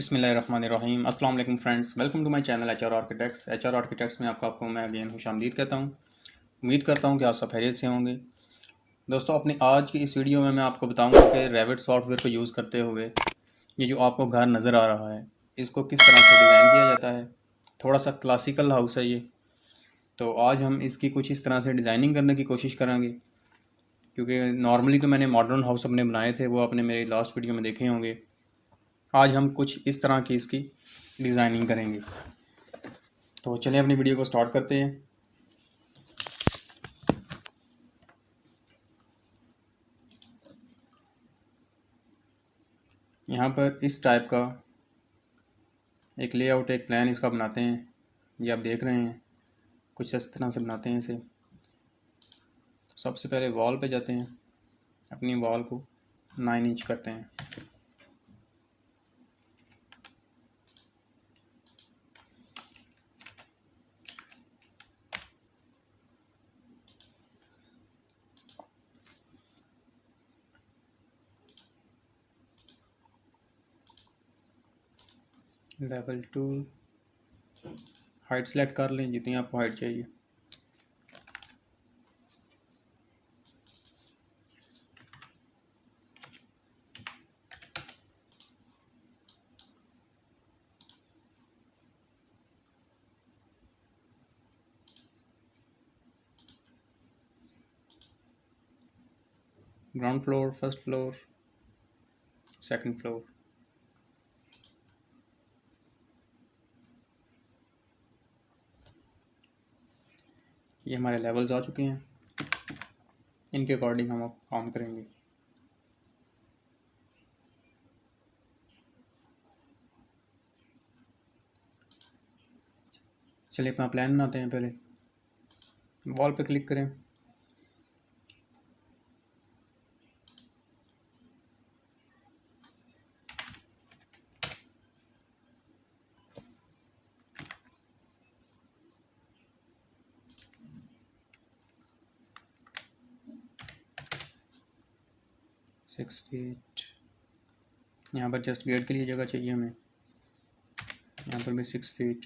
बिस्मिल्लाहिर्रहमानिर्रहीम। अस्सलाम वालेकुम friends, welcome to my channel HR architects. HR architects में आपको मैं अगेन खुशामदीद कहता हूँ। उम्मीद करता हूँ कि आप सब खैरियत से होंगे। दोस्तों, अपनी आज की इस वीडियो में मैं आपको बताऊँगा कि रेविट सॉफ्टवेयर को यूज़ करते हुए ये जो आपको घर नज़र आ रहा है, इसको किस तरह से डिज़ाइन किया जाता है। थोड़ा सा क्लासिकल हाउस है ये, तो आज हम इसकी कुछ इस तरह से डिज़ाइनिंग करने की कोशिश करेंगे, क्योंकि नॉर्मली तो मैंने मॉडर्न हाउस अपने बनाए थे, वो आपने मेरी लास्ट वीडियो में देखे होंगे। आज हम कुछ इस तरह की इसकी डिज़ाइनिंग करेंगे। तो चलिए अपनी वीडियो को स्टार्ट करते हैं। यहाँ पर इस टाइप का एक लेआउट, एक प्लान इसका बनाते हैं। ये आप देख रहे हैं, कुछ इस तरह से बनाते हैं इसे। तो सबसे पहले वॉल पे जाते हैं, अपनी वॉल को 9 इंच करते हैं। लेवल 2 हाइट सेलेक्ट कर लें, जितनी आपको हाइट चाहिए। Ground floor, first floor, second floor. ये हमारे लेवल्स आ चुके हैं, इनके अकॉर्डिंग हम अब काम करेंगे। चलिए अपना प्लान बनाते हैं। पहले वॉल पे क्लिक करें, सिक्स फीट। यहाँ पर जस्ट गेट के लिए जगह चाहिए हमें, यहाँ पर भी 6 फीट।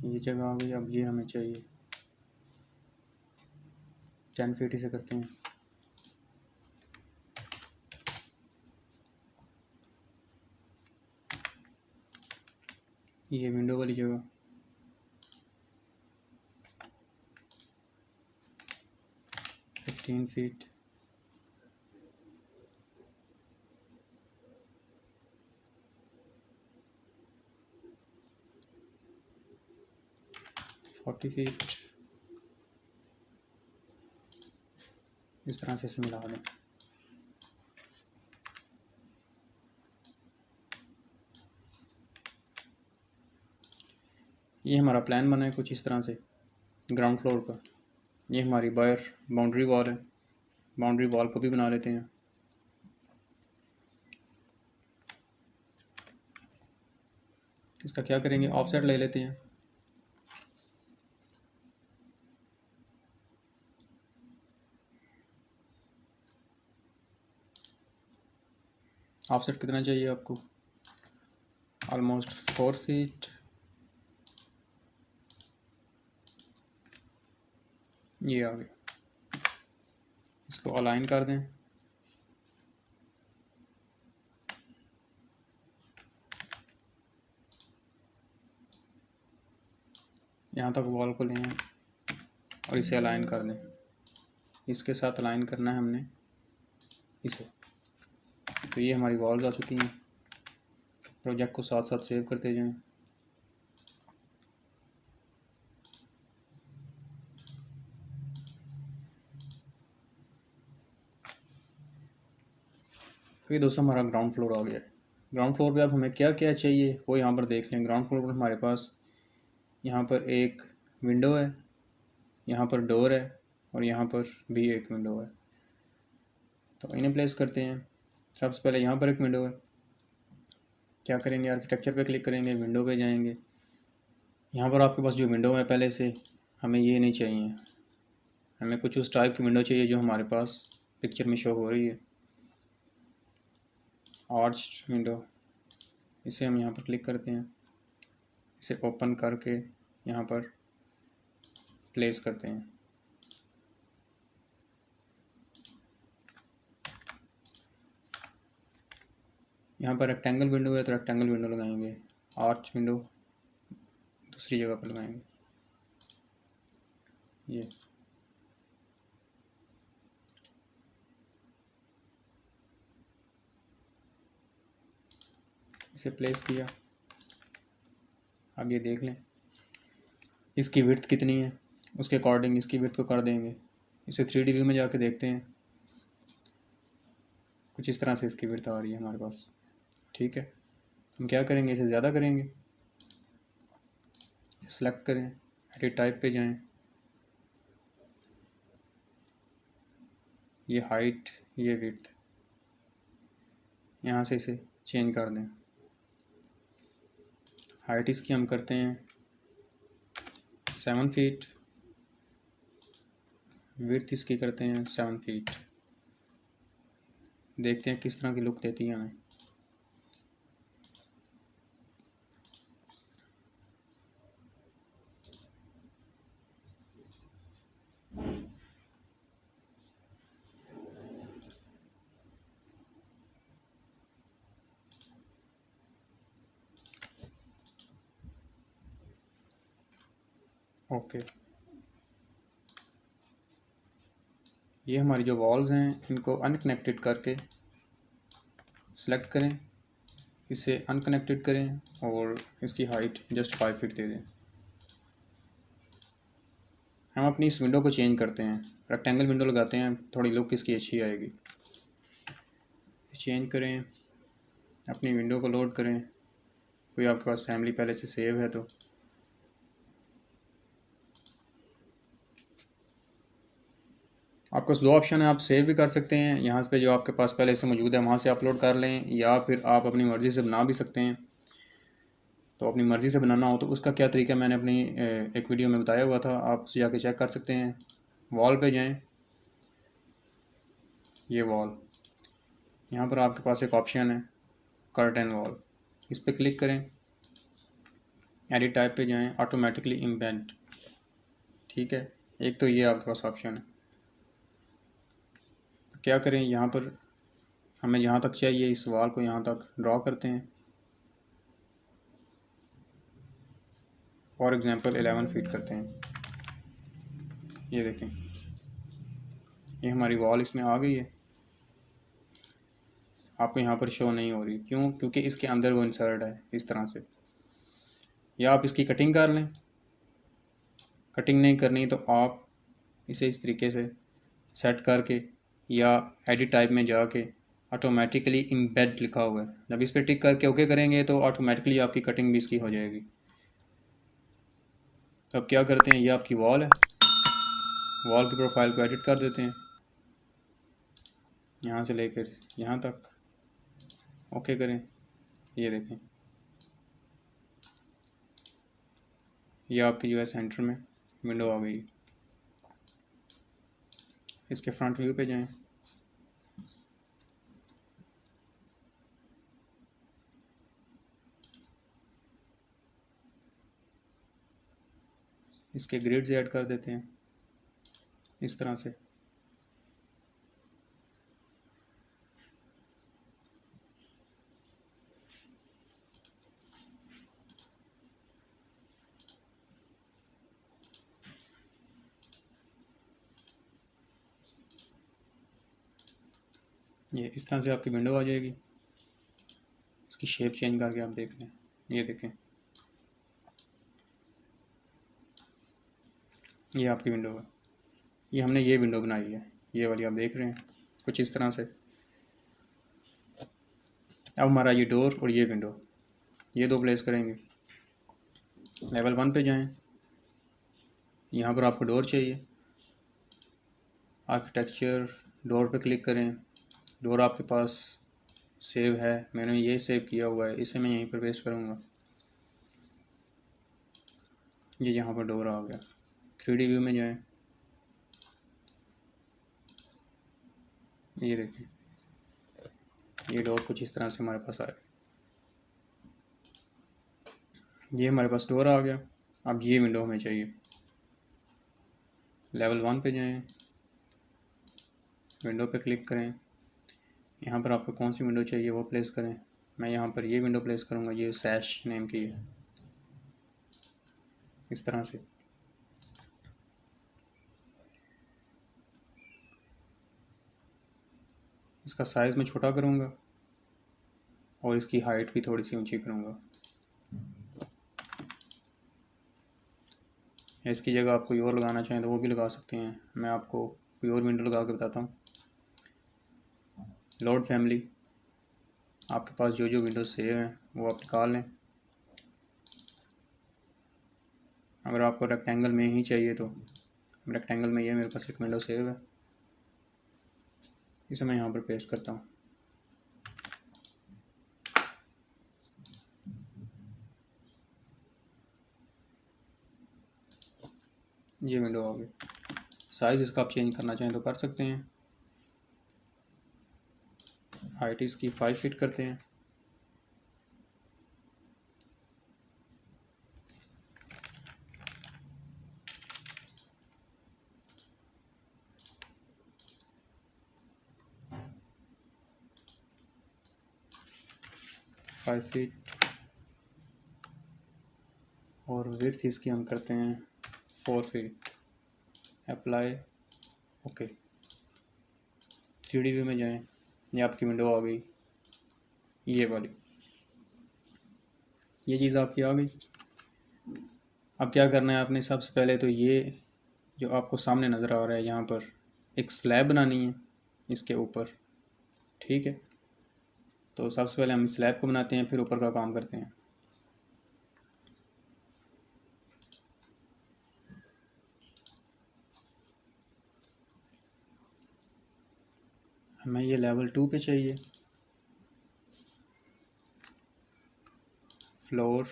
ये जगह आ गई, अब ये हमें चाहिए 10 फीट इसे करते हैं। ये विंडो वाली जगह 15 फीट। Forty feet. इस तरह से इसे मिला दें। ये हमारा प्लान बना है कुछ इस तरह से ग्राउंड फ्लोर का। ये हमारी बाहर बाउंड्री वॉल है, बाउंड्री वॉल को भी बना लेते हैं। इसका क्या करेंगे, ऑफसेट ले लेते हैं। ऑफसेट कितना चाहिए आपको, ऑलमोस्ट 4 फीट। ये आ गया, इसको अलाइन कर दें। यहाँ तक वॉल को लें और इसे अलाइन कर दें। इसके साथ अलाइन करना है हमने इसे। तो ये हमारी वॉल्स आ चुकी हैं। प्रोजेक्ट को साथ साथ सेव करते जाएं। तो ये दोस्तों हमारा ग्राउंड फ्लोर आ गया है। ग्राउंड फ्लोर पे अब हमें क्या क्या चाहिए वो यहाँ पर देख लें। ग्राउंड फ्लोर पर हमारे पास यहाँ पर एक विंडो है, यहाँ पर डोर है और यहाँ पर भी एक विंडो है। तो इन्हें प्लेस करते हैं। सबसे पहले यहाँ पर एक विंडो है। क्या करेंगे, आर्किटेक्चर पे क्लिक करेंगे, विंडो पे जाएंगे। यहाँ पर आपके पास जो विंडो है पहले से हमें ये नहीं चाहिए, हमें कुछ उस टाइप की विंडो चाहिए जो हमारे पास पिक्चर में शो हो रही है। आर्च विंडो, इसे हम यहाँ पर क्लिक करते हैं, इसे ओपन करके यहाँ पर प्लेस करते हैं। यहाँ पर रेक्टेंगल विंडो है तो रेक्टेंगल विंडो लगाएंगे, आर्च विंडो दूसरी जगह पर लगाएंगे। ये इसे प्लेस किया। अब ये देख लें इसकी विड्थ कितनी है, उसके अकॉर्डिंग इसकी विड्थ को कर देंगे। इसे 3D व्यू में जाके देखते हैं, कुछ इस तरह से इसकी विड्थ आ रही है हमारे पास। ठीक है, हम क्या करेंगे, इसे ज़्यादा करेंगे, सेलेक्ट करें, एडिट टाइप पे जाएं, ये हाइट, ये विड्थ, यहाँ से इसे चेंज कर दें। हाइट इसकी हम करते हैं 7 फीट, विड्थ इसकी करते हैं 7 फीट। देखते हैं किस तरह की लुक देती है हमें। ओके, ये हमारी जो वॉल्स हैं इनको अनकनेक्टेड करके सेलेक्ट करें, इसे अनकनेक्टेड करें और इसकी हाइट जस्ट 5 फीट दे दें। हम अपनी इस विंडो को चेंज करते हैं, रेक्टेंगल विंडो लगाते हैं, थोड़ी लुक इसकी अच्छी आएगी। चेंज करें, अपनी विंडो को लोड करें, कोई आपके पास फैमिली पहले से सेव है तो। आपके पास दो ऑप्शन है, आप सेव भी कर सकते हैं, यहाँ पे जो आपके पास पहले से मौजूद है वहाँ से अपलोड कर लें, या फिर आप अपनी मर्ज़ी से बना भी सकते हैं। तो अपनी मर्ज़ी से बनाना हो तो उसका क्या तरीका मैंने अपनी एक वीडियो में बताया हुआ था, आप जाके चेक कर सकते हैं। वॉल पे जाएं, ये वॉल, यहाँ पर आपके पास एक ऑप्शन है कर्टन वॉल, इस पर क्लिक करें, एडिट टाइप पे जाएं, ऑटोमेटिकली इम्बेड। ठीक है, एक तो ये आपके पास ऑप्शन है। तो क्या करें, यहाँ पर हमें यहाँ तक चाहिए, इस वॉल को यहाँ तक ड्रॉ करते हैं। फॉर एग्ज़ाम्पल 11 फीट करते हैं। ये देखें, ये हमारी वॉल इसमें आ गई है। आपको यहाँ पर शो नहीं हो रही, क्यों? क्योंकि इसके अंदर वो इंसर्ट है इस तरह से। या आप इसकी कटिंग कर लें, कटिंग नहीं करनी तो आप इसे इस तरीके से सेट करके, या एडिट टाइप में जाके ऑटोमेटिकली इम्बेड लिखा हुआ है, जब इस पर टिक करके ओके करेंगे तो ऑटोमेटिकली आपकी कटिंग भी इसकी हो जाएगी। तो अब क्या करते हैं, ये आपकी वॉल है, वॉल की प्रोफाइल को एडिट कर देते हैं, यहाँ से लेकर यहाँ तक ओके करें। ये देखें, ये आपकी जो है सेंटर में विंडो आ गई। इसके फ्रंट व्यू पे जाएं, इसके ग्रिड्स ऐड कर देते हैं इस तरह से। ये इस तरह से आपकी विंडो आ जाएगी। इसकी शेप चेंज करके आप देख लें, ये देखें, ये आपकी विंडो है। ये हमने ये विंडो बनाई है, ये वाली आप देख रहे हैं कुछ इस तरह से। अब हमारा ये डोर और ये विंडो, ये दो प्लेस करेंगे। लेवल 1 पे जाएं, यहाँ पर आपको डोर चाहिए, आर्किटेक्चर डोर पे क्लिक करें। डोर आपके पास सेव है, मैंने ये सेव किया हुआ है, इसे मैं यहीं पर पेस्ट करूँगा। ये यहाँ पर डोर आ गया। 3D व्यू में जाएं, ये देखें ये डोर कुछ इस तरह से हमारे पास आया। ये हमारे पास डोर आ गया। अब ये विंडो हमें चाहिए। लेवल 1 पे जाएं, विंडो पे क्लिक करें, यहाँ पर आपको कौन सी विंडो चाहिए वो प्लेस करें। मैं यहाँ पर ये विंडो प्लेस करूँगा, ये सैश नेम की है, इस तरह से। इसका साइज़ मैं छोटा करूँगा और इसकी हाइट भी थोड़ी सी ऊंची करूँगा। इसकी जगह आप कोई और लगाना चाहें तो वो भी लगा सकते हैं। मैं आपको कोई और विंडो लगा के बताता हूँ। लोड फैमिली, आपके पास जो जो विंडोज सेव हैं वो आप निकाल लें। अगर आपको रेक्टेंगल में ही चाहिए तो रेक्टेंगल में ये मेरे पास एक विंडो सेव है, इसे मैं यहाँ पर पेस्ट करता हूँ। ये विंडो आ गई। साइज़ इसका आप चेंज करना चाहें तो कर सकते हैं। हाइट इसकी 5 फीट करते हैं। फाइव फीट और विड्थ इसकी हम करते हैं 4 feet. Apply, okay. 3D view में जाएं, ये आपकी विंडो आ गई, ये वाली, ये चीज़ आपकी आ गई। अब क्या करना है आपने, सबसे पहले तो ये जो आपको सामने नज़र आ रहा है यहाँ पर एक स्लैब बनानी है इसके ऊपर, ठीक है। तो सबसे पहले हम स्लैब को बनाते हैं, फिर ऊपर का काम करते हैं। हमें ये लेवल 2 पे चाहिए। फ्लोर,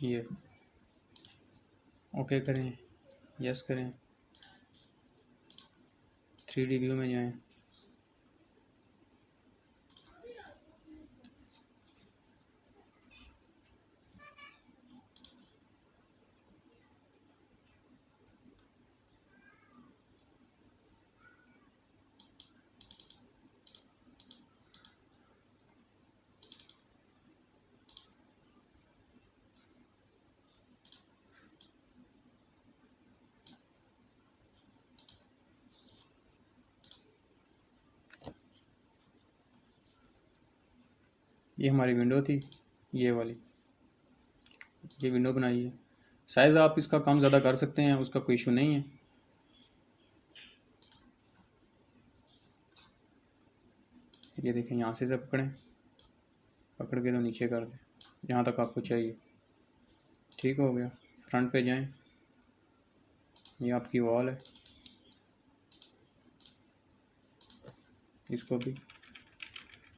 ये ओके करें, यस करें। 3D व्यू में जाएं, ये हमारी विंडो थी, ये वाली, ये विंडो बनाई है। साइज़ आप इसका कम ज़्यादा कर सकते हैं, उसका कोई इशू नहीं है। ये देखें, यहाँ से पकड़ें, पकड़ के तो नीचे कर दें जहाँ तक आपको चाहिए। ठीक हो गया। फ्रंट पे जाएं, ये आपकी वॉल है, इसको भी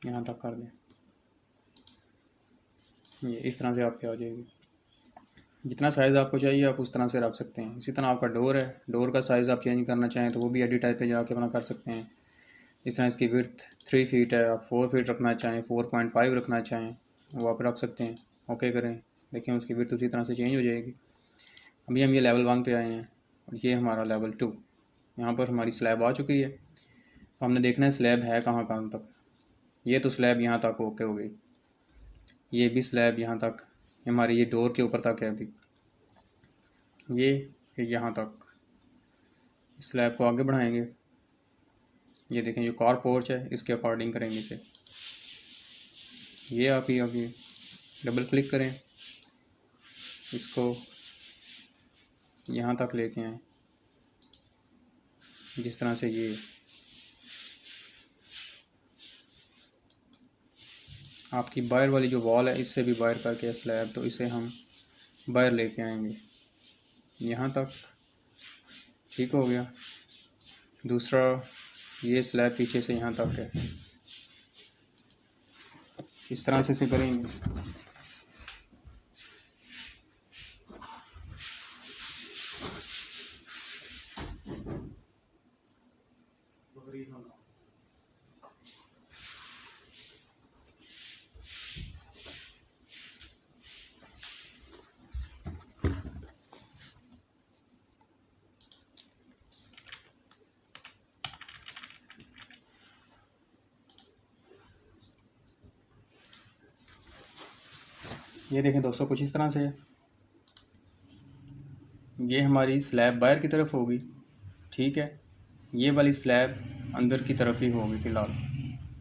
यहाँ तक कर दें। ये इस तरह से आपकी आ जाएगी। जितना साइज़ आपको चाहिए आप उस तरह से रख सकते हैं। इसी तरह आपका डोर है, डोर का साइज़ आप चेंज करना चाहें तो वो भी एडिट टाइप पे जाके अपना कर सकते हैं। इस तरह इसकी विड्थ 3 फीट है, आप 4 फीट रखना चाहें, 4.5 रखना चाहें वो आप रख सकते हैं। ओके करें, देखिए उसकी विड्थ उसी तरह से चेंज हो जाएगी। अभी हम ये लेवल 1 पे आए हैं और ये हमारा लेवल 2। यहाँ पर हमारी स्लैब आ चुकी है। तो हमने देखना है स्लैब है कहाँ कहाँ तक। ये तो स्लैब यहाँ तक ओके हो गई, ये भी स्लैब यहाँ तक, हमारी ये डोर के ऊपर तक है अभी, ये फिर यहाँ तक। स्लैब को आगे बढ़ाएंगे, ये देखें जो कार पोर्च है इसके अकॉर्डिंग करेंगे इसे। ये आप ही आगे डबल क्लिक करें, इसको यहाँ तक लेके आएँ, जिस तरह से ये आपकी बाहर वाली जो वॉल है इससे भी बाहर करके स्लैब, तो इसे हम बाहर लेके आएंगे यहाँ तक। ठीक हो गया। दूसरा, ये स्लैब पीछे से यहाँ तक है, इस तरह से करेंगे। ये देखें दोस्तों, कुछ इस तरह से है। ये हमारी स्लैब बाहर की तरफ होगी, ठीक है। ये वाली स्लैब अंदर की तरफ ही होगी फ़िलहाल,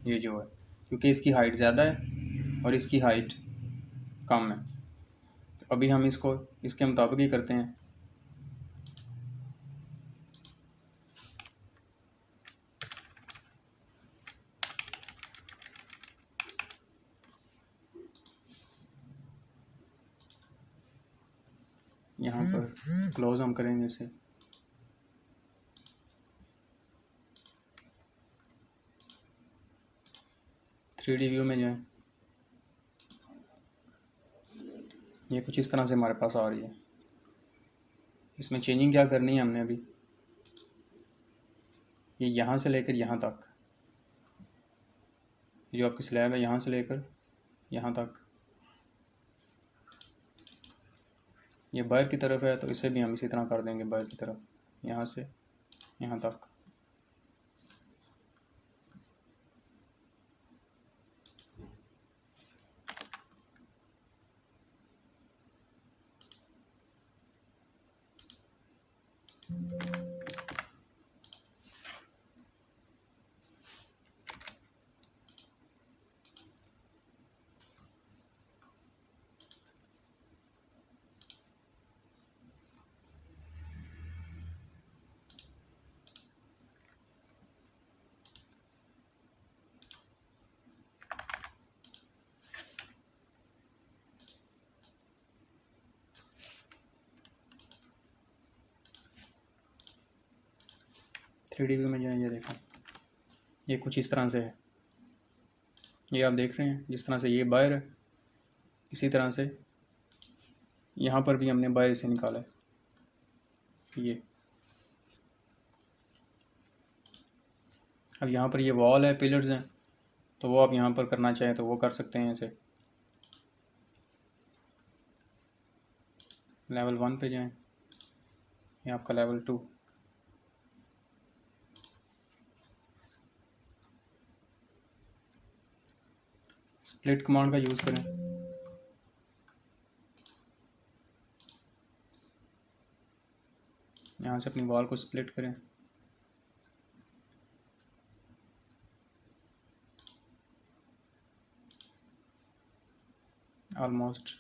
ये जो है, क्योंकि इसकी हाइट ज़्यादा है और इसकी हाइट कम है। तो अभी हम इसको इसके मुताबिक ही करते हैं। यहाँ पर क्लोज हम करेंगे इसे। थ्री डी व्यू में जाएं, ये कुछ इस तरह से हमारे पास आ रही है। इसमें चेंजिंग क्या करनी है हमने अभी, ये यहाँ से लेकर यहाँ तक, जो आपकी स्लैब है यहाँ से लेकर यहाँ तक, ये बाहर की तरफ है तो इसे भी हम इसी तरह कर देंगे बाहर की तरफ, यहाँ से यहाँ तक। थ्री डी व्यू में जाएं, ये देखो, ये कुछ इस तरह से है। ये आप देख रहे हैं, जिस तरह से ये बाहर है, इसी तरह से यहाँ पर भी हमने बाहर से निकाला है ये। अब यहाँ पर ये वॉल है, पिलर्स हैं, तो वो आप यहाँ पर करना चाहें तो वो कर सकते हैं। इसे लेवल 1 पे जाएं, ये आपका लेवल 2। स्प्लिट कमांड का यूज़ करें। यहाँ से अपनी वॉल को स्प्लिट करें। ऑलमोस्ट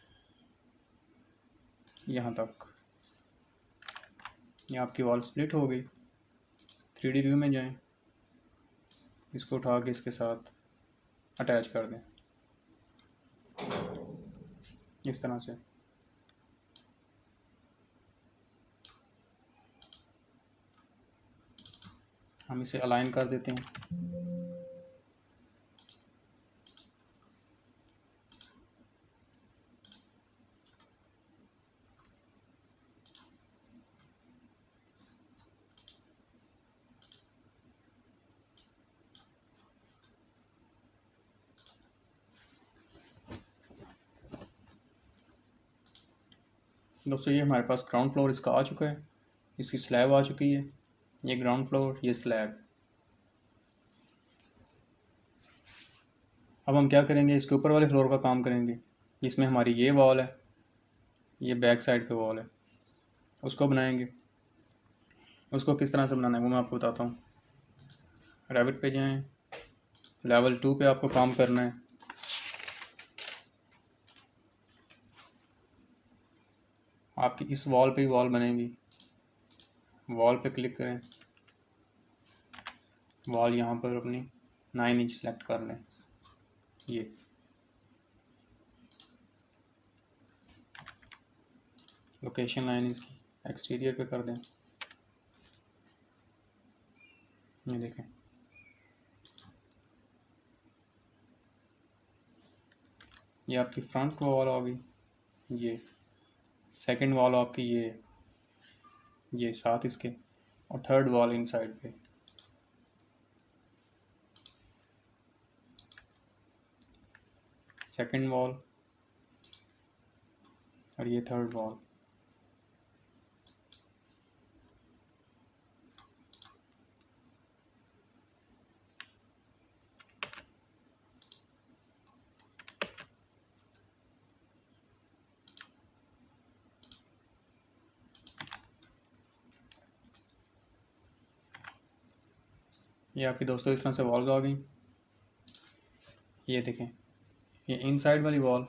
यहाँ तक, ये आपकी वॉल स्प्लिट हो गई। थ्री डी व्यू में जाएं, इसको उठा के इसके साथ अटैच कर दें इस तरह से। हम इसे अलाइन कर देते हैं। दोस्तों, ये हमारे पास ग्राउंड फ्लोर इसका आ चुका है, इसकी स्लैब आ चुकी है। ये ग्राउंड फ्लोर, ये स्लैब। अब हम क्या करेंगे, इसके ऊपर वाले फ्लोर का काम करेंगे। इसमें हमारी ये वॉल है, ये बैक साइड पे वॉल है, उसको बनाएंगे। उसको किस तरह से बनाना है वो मैं आपको बताता हूँ। रेविट पे जाएं, लेवल 2 पे आपको काम करना है। आपकी इस वॉल पे ही वॉल बनेगी। वॉल पे क्लिक करें, वॉल यहाँ पर अपनी 9 इंच सेलेक्ट कर लें। ये लोकेशन लाइन इसकी एक्सटीरियर पे कर दें। ये देखें, ये आपकी फ्रंट वॉल होगी, ये सेकंड वॉल आपकी ये साथ इसके, और थर्ड वॉल इन साइड पे। सेकंड वॉल और ये थर्ड वॉल। ये आपकी दोस्तों इस तरह से वॉल्स आ गई। ये देखें, ये इनसाइड वाली वॉल,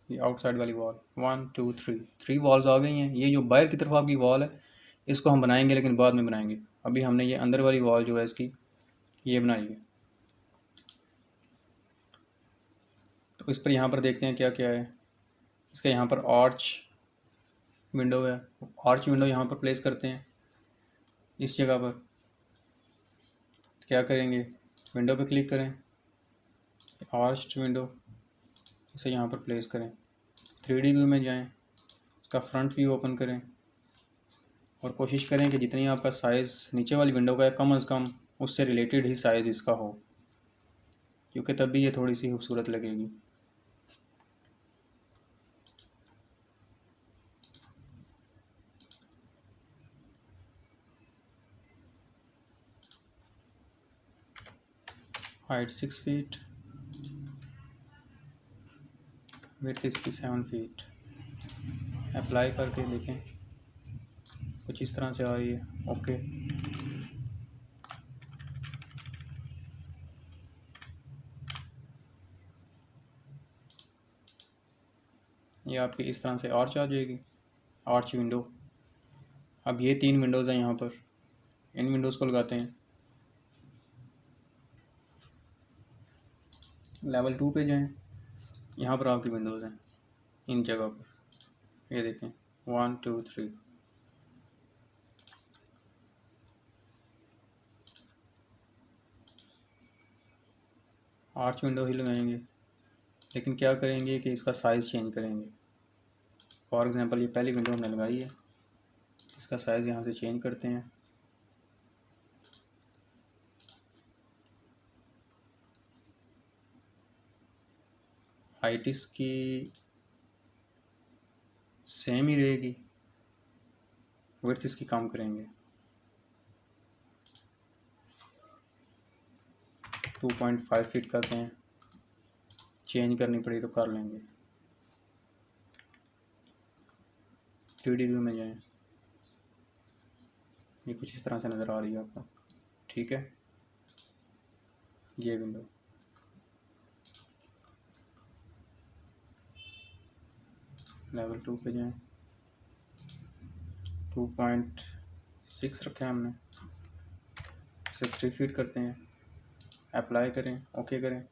ये आउटसाइड वाली वॉल, 1 2 3 वॉल्स आ गई हैं। ये जो बाहर की तरफ आपकी वॉल है, इसको हम बनाएंगे लेकिन बाद में बनाएंगे। अभी हमने ये अंदर वाली वॉल जो है इसकी ये बनाई है। तो इस पर यहाँ पर देखते हैं क्या क्या है। इसका यहाँ पर आर्च विंडो है, आर्च विंडो यहाँ पर प्लेस करते हैं इस जगह पर। तो क्या करेंगे, विंडो पे क्लिक करें, आर्च विंडो इसे यहाँ पर प्लेस करें, 3D व्यू में जाएं, इसका फ्रंट व्यू ओपन करें और कोशिश करें कि जितनी आपका साइज़ नीचे वाली विंडो का है कम अज़ कम उससे रिलेटेड ही साइज़ इसका हो, क्योंकि तब भी ये थोड़ी सी खूबसूरत लगेगी। हाइट 6 फीट, विड्थ इसकी 7 फीट। अप्लाई करके देखें, कुछ इस तरह से आ रही है। ओके, ये आपकी इस तरह से आर्च आ जाएगी, आर्च विंडो। अब ये 3 विंडोज़ हैं यहाँ पर, इन विंडोज़ को लगाते हैं। लेवल 2 पे जाएं, यहाँ पर आपकी विंडोज़ हैं इन जगह पर। ये देखें 1 2 3। आर्च विंडो ही लगाएंगे, लेकिन क्या करेंगे कि इसका साइज़ चेंज करेंगे। फॉर एग्ज़ाम्पल ये पहली विंडो हमने लगाई है, इसका साइज़ यहाँ से चेंज करते हैं। हाइट इसकी सेम ही रहेगी, विड्थ इसकी कम करेंगे, 2.5 फीट करते हैं। चेंज करनी पड़ी तो कर लेंगे। 3D व्यू में जाएं, ये कुछ इस तरह से नज़र आ रही है आपको, ठीक है। ये विंडो लेवल 2 पे जाएं, 2.6 रखे हैं हमने, इसे 3 फीट करते हैं। अप्लाई करें, ओके करें।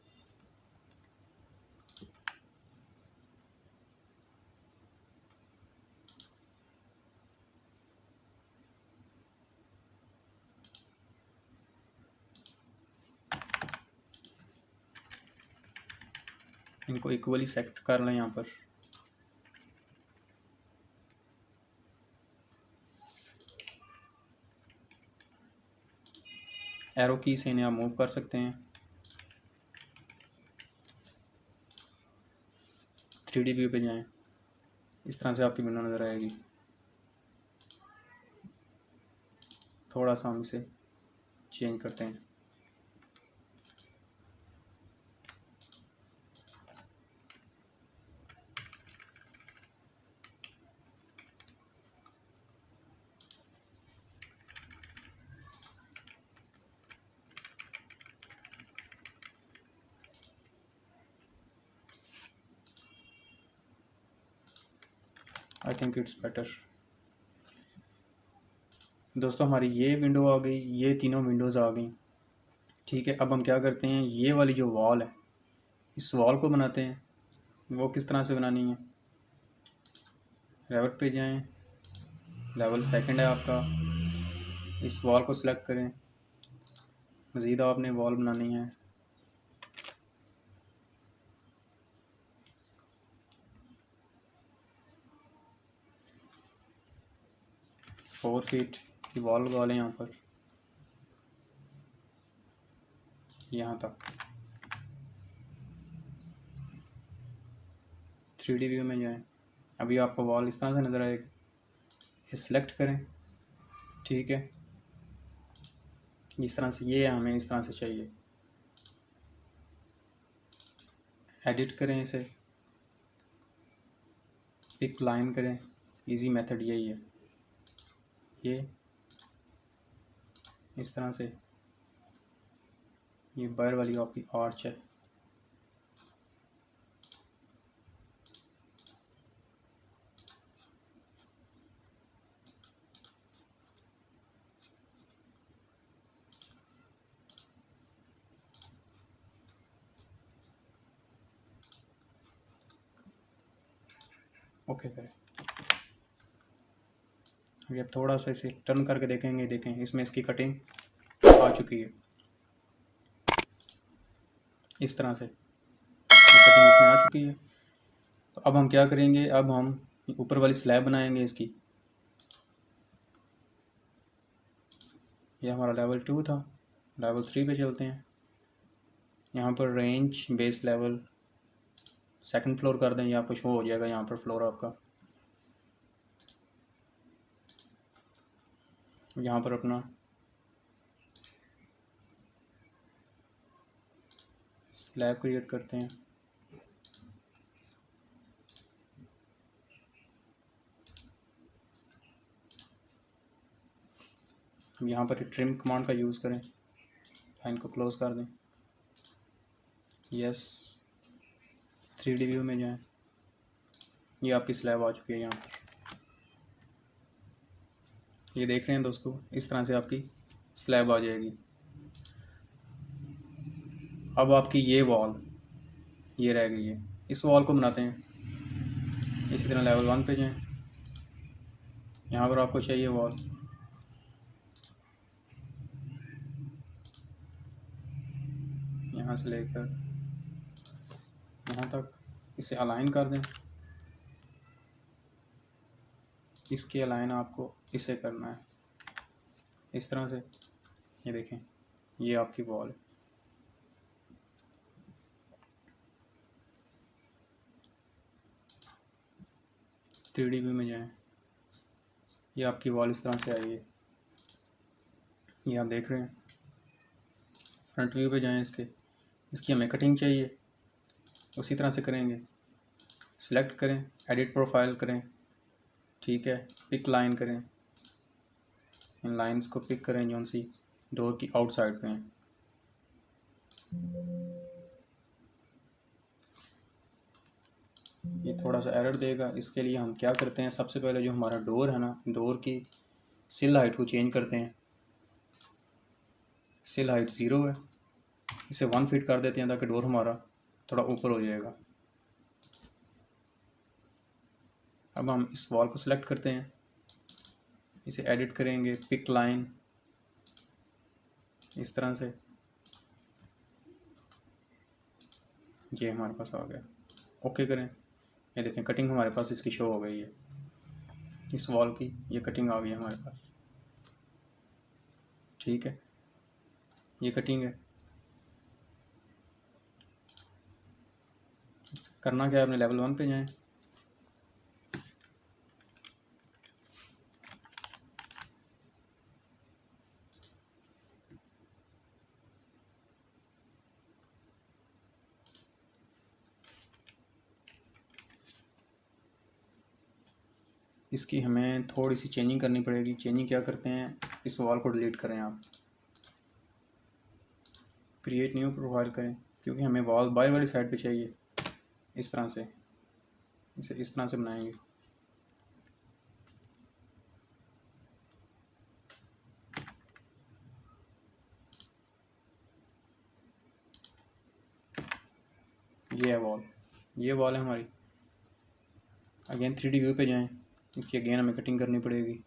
इनको इक्वली सेट कर लें यहाँ पर। एरो की से इन्हें आप मूव कर सकते हैं। 3D व्यू पे जाएं, इस तरह से आपकी विंडो नज़र आएगी। थोड़ा सा हम इसे चेंज करते हैं। I think it's better. दोस्तों हमारी ये विंडो आ गई, ये तीनों विंडोज़ आ गई, ठीक है। अब हम क्या करते हैं, ये वाली जो वॉल है इस वॉल को बनाते हैं। वो किस तरह से बनानी है, रेवट पे जाएं, लेवल सेकंड है आपका, इस वॉल को सिलेक्ट करें, मज़ीद आपने वॉल बनानी है 4 फीट की वॉल लगा लें यहाँ पर, यहाँ तक। 3D व्यू में जाएं। अभी आपको वॉल इस तरह से नज़र आएगी। इसे सिलेक्ट करें, ठीक है। इस तरह से ये हमें इस तरह से चाहिए। एडिट करें इसे, पिक लाइन करें। इजी मेथड यही है, ये इस तरह से। ये बाहर वाली आपकी आर्च है। ओके करें। अभी आप थोड़ा सा इसे टर्न करके देखेंगे, देखें इसमें इसकी कटिंग आ चुकी है इस तरह से। कटिंग इसमें आ चुकी है। तो अब हम क्या करेंगे, अब हम ऊपर वाली स्लैब बनाएंगे इसकी। ये हमारा लेवल 2 था, लेवल 3 पे चलते हैं। यहाँ पर range base level second floor कर दें, यहाँ पर शो हो जाएगा यहाँ पर फ्लोर आपका। यहाँ पर अपना स्लैब क्रिएट करते हैं। यहाँ पर ट्रिम कमांड का यूज़ करें, लाइन को क्लोज कर दें। यस, 3D व्यू में जाएं। ये आपकी स्लैब आ चुकी है यहाँ पर, ये देख रहे हैं दोस्तों। इस तरह से आपकी स्लैब आ जाएगी। अब आपकी ये वॉल ये रह गई है, इस वॉल को बनाते हैं। इसी तरह लेवल 1 पे जाएं। यहाँ पर आपको चाहिए वॉल, यहाँ से लेकर यहाँ तक। इसे अलाइन कर दें। इसके अलाइन आपको इसे करना है इस तरह से। ये देखें, ये आपकी वॉल है। थ्री डी व्यू में जाएं। ये आपकी वॉल इस तरह से आई है, ये आप देख रहे हैं। फ्रंट व्यू पे जाएं इसके। इसकी हमें कटिंग चाहिए, उसी तरह से करेंगे। सिलेक्ट करें, एडिट प्रोफाइल करें, ठीक है। पिक लाइन करें, इन लाइंस को पिक करें जो सी डोर की आउटसाइड पे हैं। ये थोड़ा सा एरर देगा। इसके लिए हम क्या करते हैं, सबसे पहले जो हमारा डोर है ना, डोर की सिल हाइट को चेंज करते हैं। सिल हाइट 0 है, इसे 1 फीट कर देते हैं ताकि डोर हमारा थोड़ा ऊपर हो जाएगा। अब हम इस वॉल को सिलेक्ट करते हैं, इसे एडिट करेंगे, पिक लाइन इस तरह से। ये हमारे पास आ गया। ओके करें। ये देखें, कटिंग हमारे पास इसकी शो हो गई है। इस वॉल की ये कटिंग आ गई है हमारे पास, ठीक है। ये कटिंग है। करना क्या है, अपने लेवल 1 पे जाएं। इसकी हमें थोड़ी सी चेंजिंग करनी पड़ेगी। चेंजिंग क्या करते हैं, इस वॉल को डिलीट करें आप, क्रिएट न्यू प्रोफाइल करें, क्योंकि हमें वॉल बाहर वाली साइड पे चाहिए। इस तरह से इसे इस तरह से बनाएंगे। ये है वॉल, ये वॉल है हमारी। अगेन 3D व्यू पे जाएं। इसकी अगेन हमें कटिंग करनी पड़ेगी।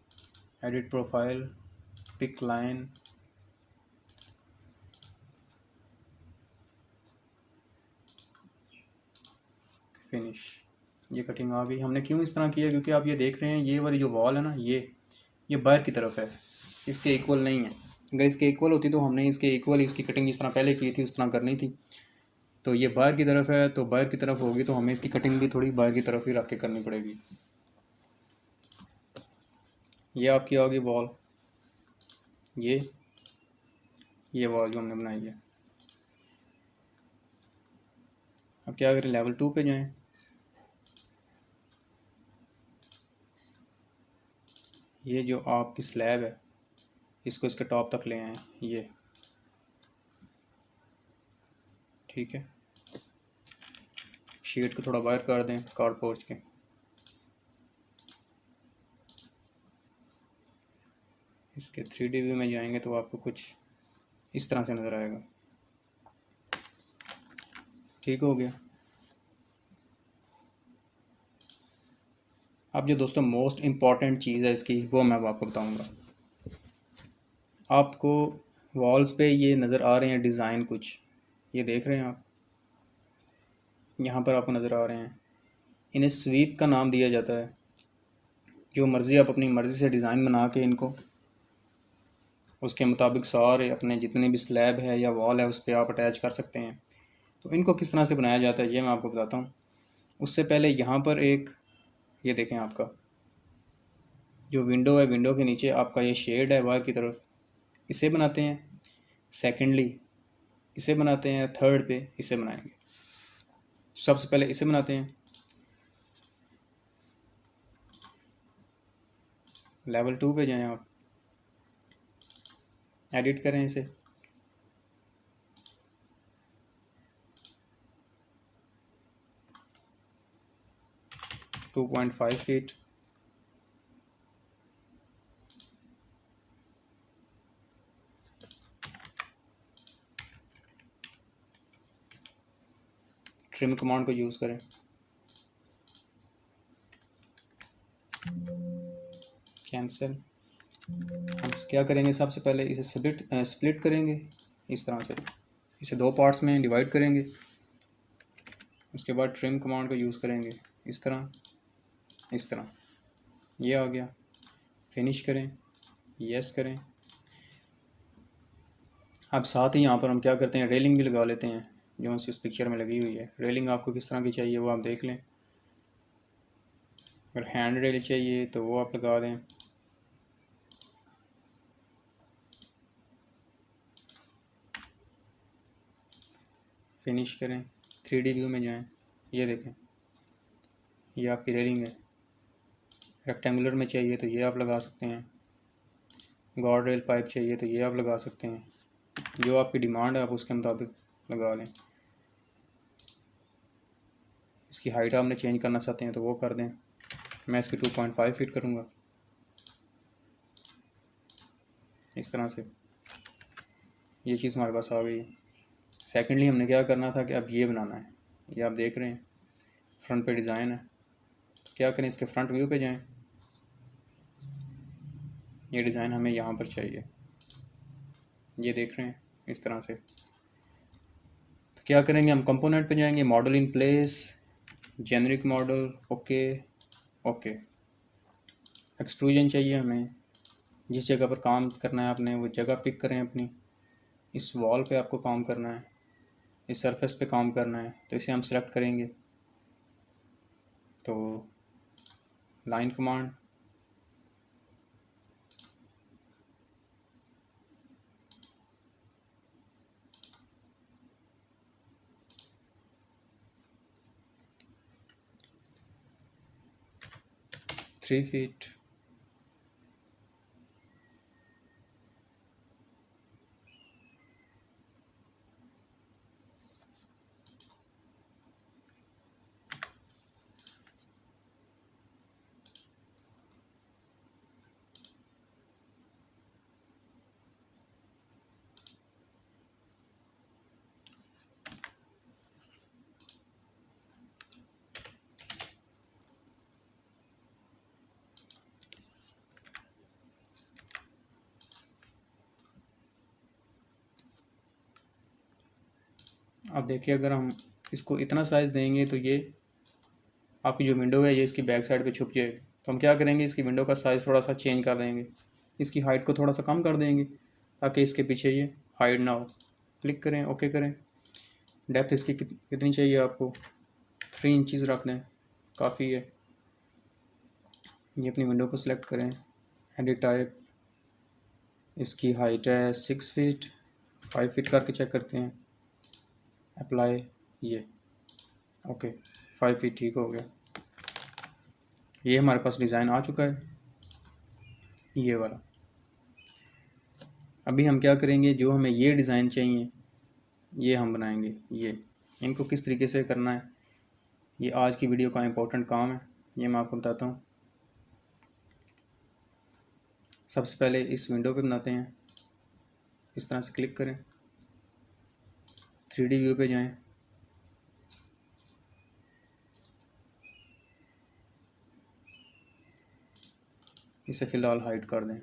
Edit profile, pick line, finish. ये कटिंग आ गई। हमने क्यों इस तरह किया, क्योंकि आप ये देख रहे हैं ये वाली जो वॉल है ना, ये बाहर की तरफ है, इसके इक्वल नहीं है। अगर इसके इक्वल होती तो हमने इसके इक्वल इसकी कटिंग जिस तरह पहले की थी उस तरह करनी थी। तो ये बाहर की तरफ है, तो बाहर की तरफ होगी तो हमें इसकी कटिंग भी थोड़ी बाहर की तरफ ही रख के करनी पड़ेगी। ये आपकी होगी वॉल, ये वॉल जो हमने बनाई है। अब क्या करें, लेवल 2 पे जाएं। ये जो आपकी स्लैब है इसको इसके टॉप तक ले आए, ये ठीक है। शीट को थोड़ा बाहर कर दें कार्डबोर्ड के। इसके 3D व्यू में जाएंगे तो आपको कुछ इस तरह से नज़र आएगा। ठीक हो गया। अब जो दोस्तों मोस्ट इम्पॉर्टेंट चीज़ है इसकी, वो मैं अब आपको बताऊंगा। आपको वॉल्स पे ये नज़र आ रहे हैं डिज़ाइन कुछ, ये देख रहे हैं आप, यहाँ पर आपको नज़र आ रहे हैं। इन्हें स्वीप का नाम दिया जाता है। जो मर्ज़ी आप अपनी मर्ज़ी से डिज़ाइन बना के इनको उसके मुताबिक सारे अपने जितने भी स्लैब है या वॉल है उस पर आप अटैच कर सकते हैं। तो इनको किस तरह से बनाया जाता है ये मैं आपको बताता हूँ। उससे पहले यहाँ पर एक, ये देखें आपका जो विंडो है, विंडो के नीचे आपका ये शेड है बाहर की तरफ, इसे बनाते हैं। सेकेंडली इसे बनाते हैं, थर्ड पे इसे बनाएंगे। सबसे पहले इसे बनाते हैं। लेवल 2 पे जाएं आप, एडिट करें इसे। To 2.5 feet. ट्रिम कमांड को यूज़ करें। कैंसिल। हम क्या करेंगे, सबसे पहले इसे स्प्लिट करेंगे इस तरह से, इसे 2 पार्ट्स में डिवाइड करेंगे। उसके बाद ट्रिम कमांड को यूज़ करेंगे इस तरह, इस तरह। ये आ गया। फिनिश करें, यस करें। अब साथ ही यहाँ पर हम क्या करते हैं, रेलिंग भी लगा लेते हैं जो उस पिक्चर में लगी हुई है। रेलिंग आपको किस तरह की चाहिए वो आप देख लें। अगर हैंड रेल चाहिए तो वो आप लगा दें। फिनिश करें, 3D व्यू में जाएं। ये देखें, ये आपकी रेलिंग है। रेक्टेंगुलर में चाहिए तो ये आप लगा सकते हैं। गार्ड रेल पाइप चाहिए तो ये आप लगा सकते हैं। जो आपकी डिमांड है आप उसके मुताबिक लगा लें। इसकी हाइट आपने चेंज करना चाहते हैं तो वो कर दें। मैं इसकी 2.5 फीट करूँगा इस तरह से। ये चीज़ हमारे पास आ गई। सेकेंडली हमने क्या करना था कि अब ये बनाना है। ये आप देख रहे हैं फ्रंट पे डिज़ाइन है। क्या करें, इसके फ्रंट व्यू पे जाएं। ये डिज़ाइन हमें यहाँ पर चाहिए, ये देख रहे हैं इस तरह से। तो क्या करेंगे, हम कंपोनेंट पे जाएंगे, model in place, generic model, okay okay. Extrusion चाहिए हमें, जिस जगह पर काम करना है आपने वो जगह पिक करें अपनी। इस वॉल पे आपको काम करना है, इस सरफेस पे काम करना है, तो इसे हम सेलेक्ट करेंगे। तो लाइन कमांड, थ्री फीट। अब देखिए अगर हम इसको इतना साइज़ देंगे तो ये आपकी जो विंडो है ये इसकी बैक साइड पे छुप जाएगी। तो हम क्या करेंगे, इसकी विंडो का साइज़ थोड़ा सा चेंज कर देंगे, इसकी हाइट को थोड़ा सा कम कर देंगे ताकि इसके पीछे ये हाइड ना हो। क्लिक करें, ओके करें। डेप्थ इसकी कितनी चाहिए आपको, 3 इंचज़ रख दें, काफ़ी है। ये अपनी विंडो को सिलेक्ट करें, एडिट टाइप, इसकी हाइट है 6 फीट, 5 फीट करके चेक करते हैं, अप्लाई, ये ओके 5 फीट ठीक हो गया। ये हमारे पास डिज़ाइन आ चुका है, ये वाला। अभी हम क्या करेंगे, जो हमें ये डिज़ाइन चाहिए ये हम बनाएंगे। ये इनको किस तरीके से करना है, ये आज की वीडियो का इम्पोर्टेंट काम है, ये मैं आपको बताता हूँ। सबसे पहले इस विंडो पे बनाते हैं, इस तरह से क्लिक करें, 3D व्यू पे जाएं, इसे फ़िलहाल हाइड कर दें।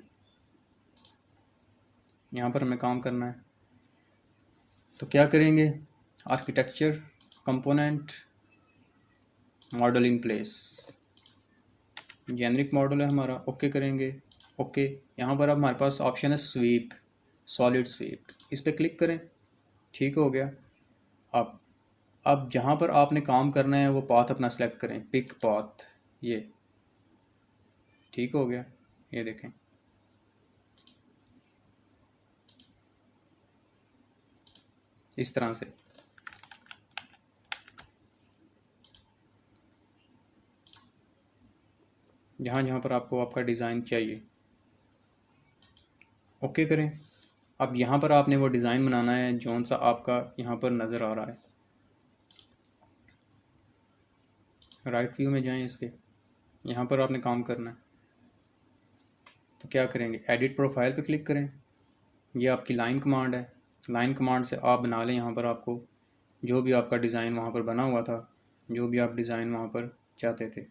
यहाँ पर हमें काम करना है, तो क्या करेंगे, architecture, component, model in place, generic model है हमारा, ओके करेंगे, ओके। यहाँ पर अब हमारे पास ऑप्शन है स्वीप, सॉलिड स्वीप, इस पर क्लिक करें, ठीक हो गया। अब जहाँ पर आपने काम करना है वो पाथ अपना सेलेक्ट करें, पिक पाथ, ये ठीक हो गया। ये देखें, इस तरह से जहाँ जहाँ पर आपको आपका डिज़ाइन चाहिए, ओके करें। अब यहाँ पर आपने वो डिज़ाइन बनाना है जौन सा आपका यहाँ पर नज़र आ रहा है। राइट व्यू में जाएं, इसके यहाँ पर आपने काम करना है, तो क्या करेंगे, एडिट प्रोफाइल पे क्लिक करें, ये आपकी लाइन कमांड है, लाइन कमांड से आप बना लें यहाँ पर आपको जो भी आपका डिज़ाइन वहाँ पर बना हुआ था, जो भी आप डिज़ाइन वहाँ पर चाहते थे।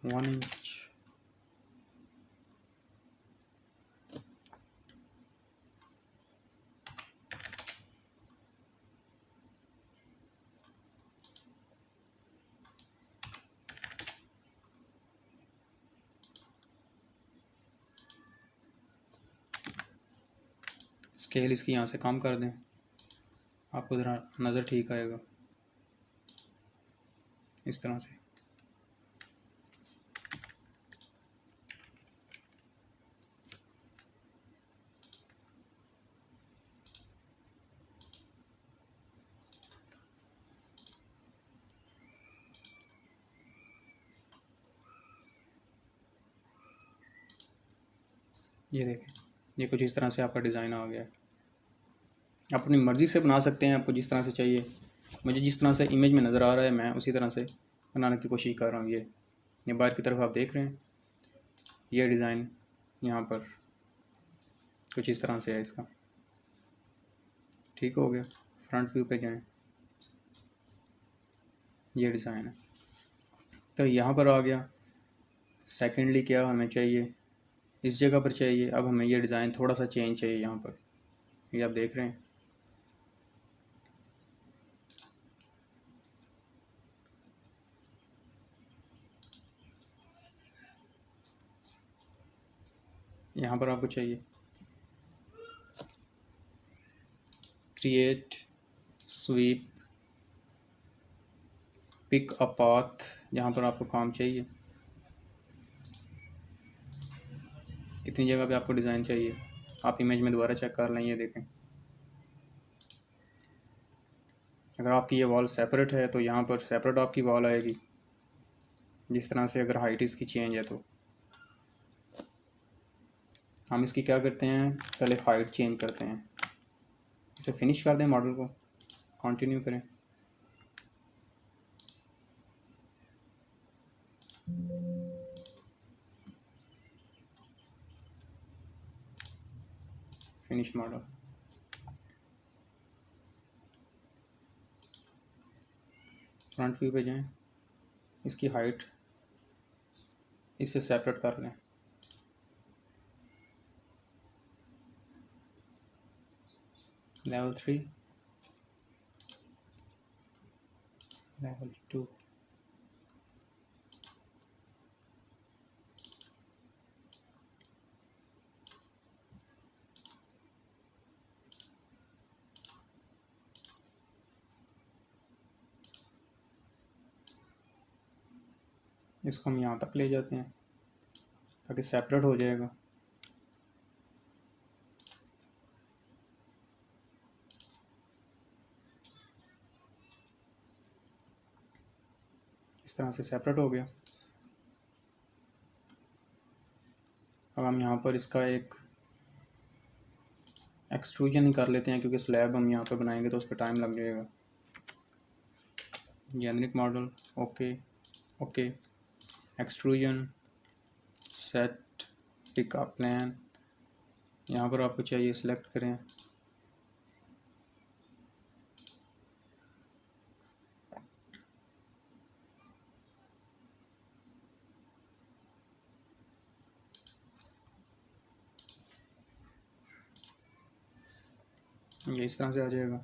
वन इंच, स्केल इसकी यहाँ से कम कर दें, आपको ज़रा नज़र ठीक आएगा, इस तरह से। ये देखें, ये कुछ इस तरह से आपका डिज़ाइन आ गया है। आप अपनी मर्ज़ी से बना सकते हैं, आपको जिस तरह से चाहिए। मुझे जिस तरह से इमेज में नज़र आ रहा है मैं उसी तरह से बनाने की कोशिश कर रहा हूँ। ये बाहर की तरफ आप देख रहे हैं, ये डिज़ाइन यहाँ पर कुछ इस तरह से है इसका, ठीक हो गया। फ्रंट व्यू पे जाएं, ये डिज़ाइन है, तो यहाँ पर आ गया। सेकेंडली क्या हमें चाहिए, इस जगह पर चाहिए, अब हमें ये डिज़ाइन थोड़ा सा चेंज चाहिए यहाँ पर, ये आप देख रहे हैं। यहाँ पर आपको चाहिए create, sweep, pick a path, यहाँ पर आपको काम चाहिए, इतनी जगह पे आपको डिज़ाइन चाहिए। आप इमेज में दोबारा चेक कर लें, ये देखें। अगर आपकी ये वॉल सेपरेट है तो यहाँ पर सेपरेट आपकी वॉल आएगी, जिस तरह से अगर हाइट इसकी चेंज है तो हम इसकी क्या करते हैं, पहले हाइट चेंज करते हैं, इसे फिनिश कर दें, मॉडल को कंटिन्यू करें। फिनिश मॉडल, फ्रंट व्यू पे जाएं, इसकी हाइट इससे सेपरेट कर लें, लेवल 3, लेवल 2, इसको हम यहाँ तक ले जाते हैं ताकि सेपरेट हो जाएगा। इस तरह से सेपरेट हो गया। अब हम यहाँ पर इसका एक एक्सट्रूजन ही कर लेते हैं क्योंकि स्लैब हम यहाँ पर बनाएंगे तो उस पर टाइम लग जाएगा। Generic model, okay okay, extrusion, set, pick up plan, यहाँ पर आपको चाहिए सिलेक्ट करें। ये इस तरह से आ जाएगा।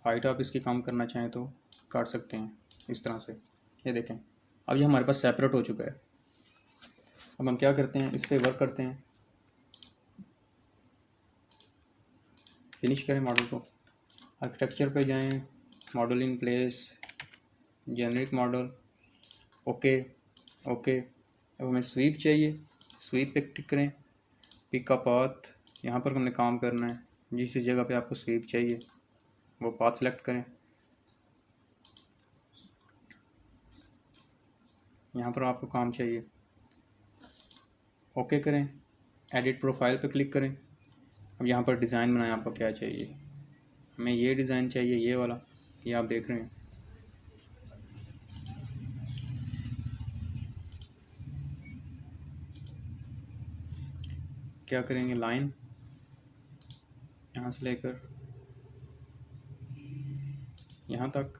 हाइट आप इसकी कम करना चाहें तो कर सकते हैं इस तरह से। ये देखें, अब ये हमारे पास सेपरेट हो चुका है। अब हम क्या करते हैं, इस पर वर्क करते हैं, फिनिश करें मॉडल को, आर्किटेक्चर पे जाएं, model in place, generic model, okay okay. अब हमें स्वीप चाहिए, स्वीप पे टिक करें, पिक अ पाथ, यहाँ पर हमने काम करना है। जिस जगह पे आपको स्वीप चाहिए वो पाथ सेलेक्ट करें, यहाँ पर आपको काम चाहिए, ओके करें, एडिट प्रोफाइल पे क्लिक करें। अब यहाँ पर डिज़ाइन बनाएं, आपको क्या चाहिए। हमें ये डिज़ाइन चाहिए, ये वाला, ये आप देख रहे हैं। क्या करेंगे, लाइन यहाँ से लेकर यहाँ तक,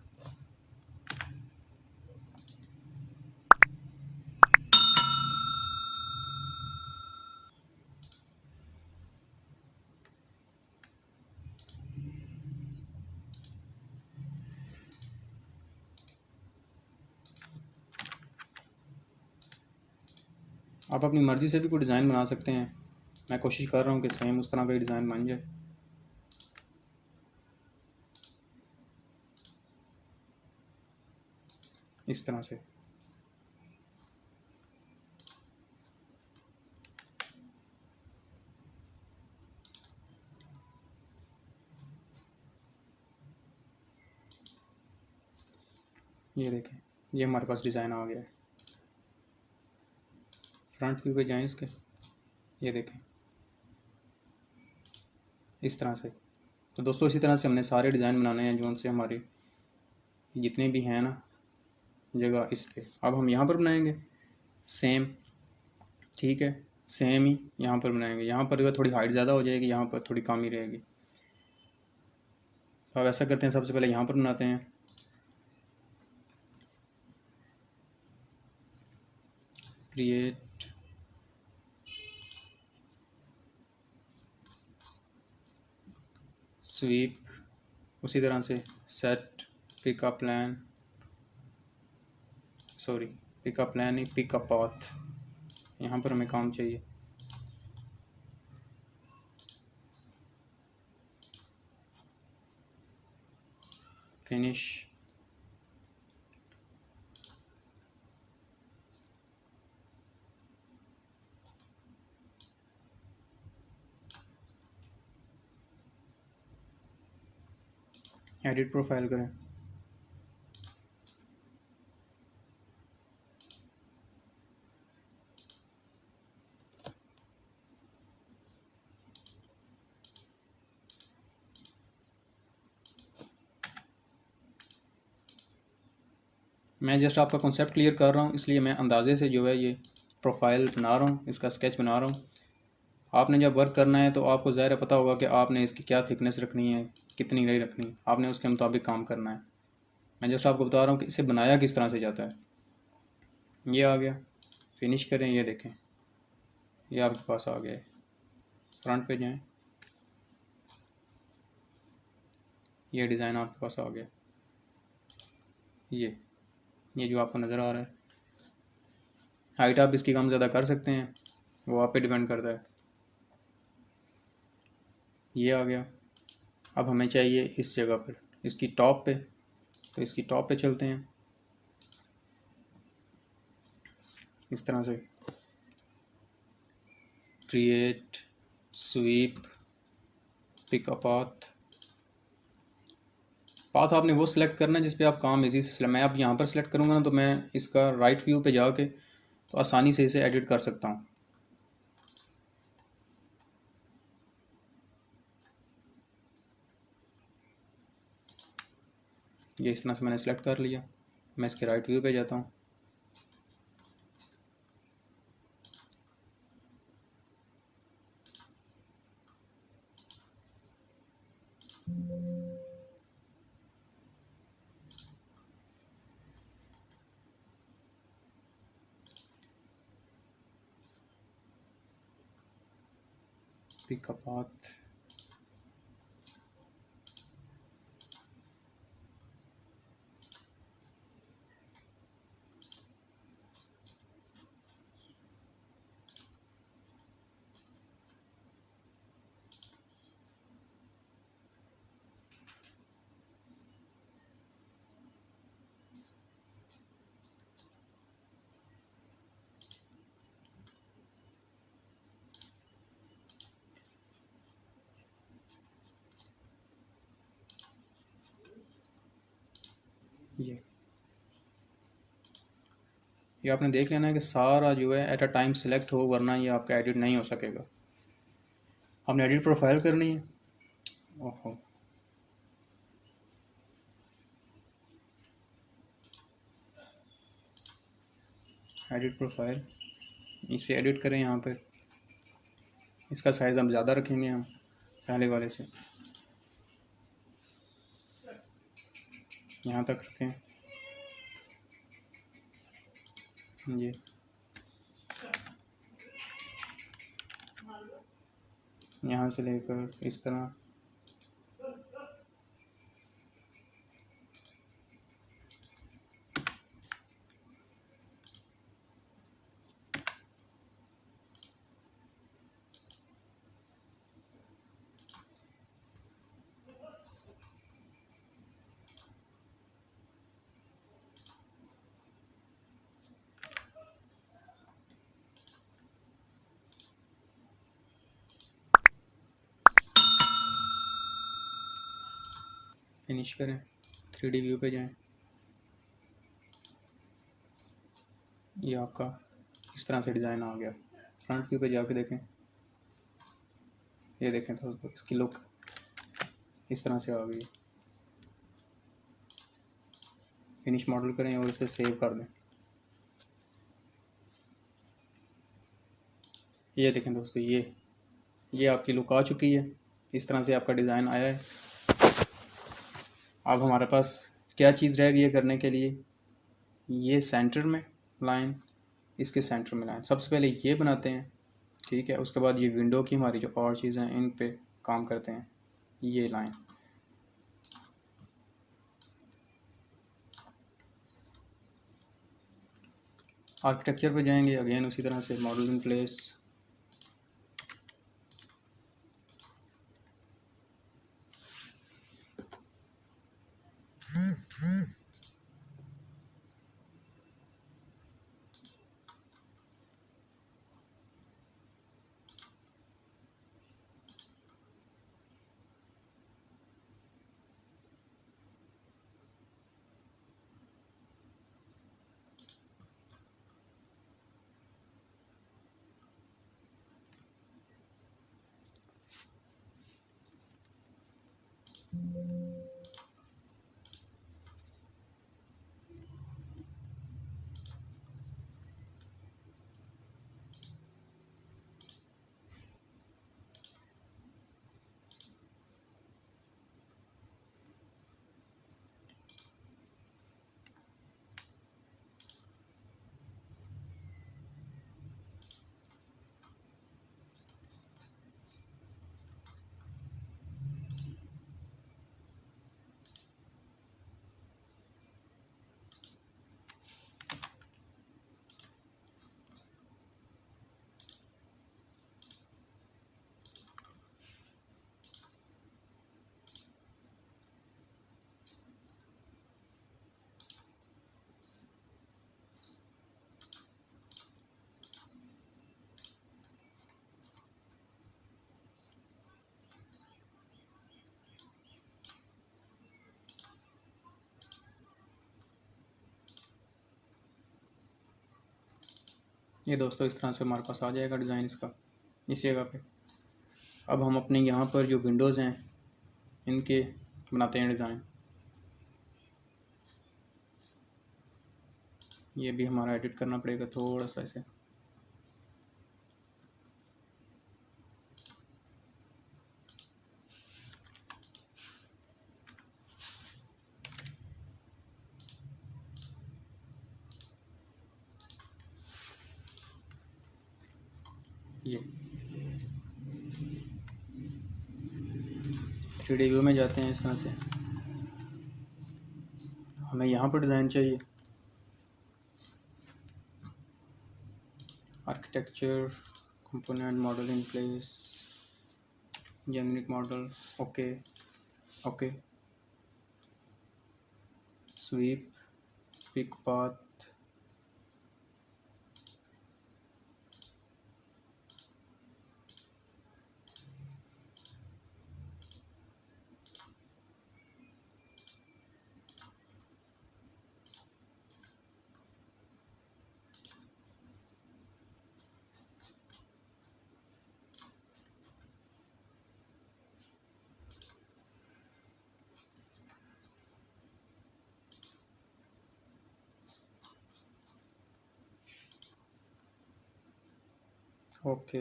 आप अपनी मर्ज़ी से भी कोई डिज़ाइन बना सकते हैं। मैं कोशिश कर रहा हूँ कि सेम उस तरह का डिज़ाइन बन जाए। इस तरह से ये देखें, ये हमारे पास डिज़ाइन आ गया है। फ्रंट व्यू पे जाएं इसके, ये देखें इस तरह से। तो दोस्तों इसी तरह से हमने सारे डिज़ाइन बनाने हैं जो उनसे हमारे जितने भी हैं ना जगह इस पर। अब हम यहाँ पर बनाएंगे सेम, ठीक है, सेम ही यहाँ पर बनाएंगे। यहाँ पर जो थोड़ी हाइट ज़्यादा हो जाएगी, यहाँ पर थोड़ी कम ही रहेगी। तो अब ऐसा करते हैं, सबसे पहले यहाँ पर बनाते हैं, क्रिएट, स्वीप, उसी तरह से set, pickup plan, sorry pickup plan नहीं, पिकअप पाथ, यहाँ पर हमें काम चाहिए। फिनिश, एडिट प्रोफाइल करें, मैं जस्ट आपका कॉन्सेप्ट क्लियर कर रहा हूँ इसलिए मैं अंदाजे से जो है ये प्रोफाइल बना रहा हूँ, इसका स्केच बना रहा हूँ। आपने जब वर्क करना है तो आपको ज़ाहिर है पता होगा कि आपने इसकी क्या थिकनेस रखनी है, कितनी नहीं रखनी, आपने उसके मुताबिक काम करना है। मैं जस्ट आपको बता रहा हूँ कि इसे बनाया किस तरह से जाता है। ये आ गया, फिनिश करें, ये देखें ये आपके पास आ गया है। फ्रंट पे जाएं, ये डिज़ाइन आपके पास आ गया। ये जो आपको नज़र आ रहा है, हाइट आप इसकी कम ज़्यादा कर सकते हैं, वो आप पे डिपेंड करता है। ये आ गया। अब हमें चाहिए इस जगह पर, इसकी टॉप पे, तो इसकी टॉप पे चलते हैं। इस तरह से create, sweep, pick a path. Path आपने वो सिलेक्ट करना है जिस पे आप काम इजी से सिलेक्ट, मैं अब यहाँ पर सिलेक्ट करूँगा ना तो मैं इसका राइट व्यू पे जाके तो आसानी से इसे एडिट कर सकता हूँ। ये इस तरह से मैंने सेलेक्ट कर लिया। मैं इसके राइट व्यू पे जाता हूँ। पिक अ पाथ, ये आपने देख लेना है कि सारा जो है एट अ टाइम सिलेक्ट हो, वरना ये आपका एडिट नहीं हो सकेगा। हमने एडिट प्रोफाइल करनी है। ओहो, एडिट प्रोफाइल, इसे एडिट करें यहाँ पर। इसका साइज़ हम ज़्यादा रखेंगे, हम पहले वाले से यहाँ तक रखें। ये यहाँ से लेकर इस तरह। फिनिश करें, 3D व्यू पे जाएं। ये आपका इस तरह से डिज़ाइन आ गया। फ्रंट व्यू पे जाके देखें, ये देखें दोस्तों, इसकी लुक इस तरह से आ गई। फिनिश मॉडल करें और इसे सेव कर दें। ये देखें दोस्तों, ये आपकी लुक आ चुकी है। इस तरह से आपका डिज़ाइन आया है। अब हमारे पास क्या चीज़ रह गई है करने के लिए, ये सेंटर में लाइन, इसके सेंटर में लाइन। सबसे पहले ये बनाते हैं, ठीक है। उसके बाद ये विंडो की हमारी जो और चीज़ें हैं इन पे काम करते हैं। ये लाइन, आर्किटेक्चर पे जाएंगे, अगेन उसी तरह से मॉडल इन प्लेस। ये दोस्तों इस तरह से हमारे पास आ जाएगा डिज़ाइन इसका इस जगह पे। अब हम अपने यहाँ पर जो विंडोज़ हैं इनके बनाते हैं डिज़ाइन। ये भी हमारा एडिट करना पड़ेगा थोड़ा सा इसे। ये 3D व्यू में जाते हैं इस तरह से। हमें यहाँ पर डिज़ाइन चाहिए, architecture, component, model in place, generic model, okay okay, sweep, pick path, okay.